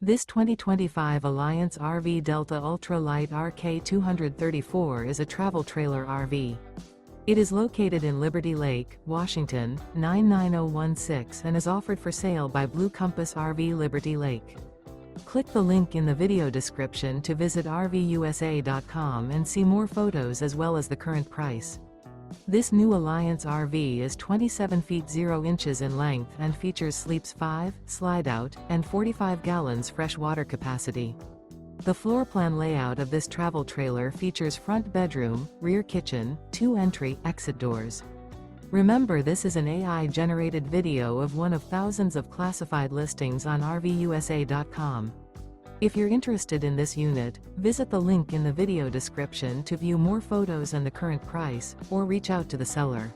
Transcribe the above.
This 2025 Alliance RV Delta Ultra Lite RK234 is a travel trailer RV. It is located in Liberty Lake, Washington, 99016 and is offered for sale by Blue Compass RV Liberty Lake. Click the link in the video description to visit RVUSA.com and see more photos as well as the current price. This new Alliance RV is 27 feet 0 inches in length and features sleeps 5, slide-out, and 45 gallons fresh water capacity. The floor plan layout of this travel trailer features front bedroom, rear kitchen, 2 entry/exit doors. Remember, this is an AI-generated video of one of thousands of classified listings on RVUSA.com. If you're interested in this unit, visit the link in the video description to view more photos and the current price, or reach out to the seller.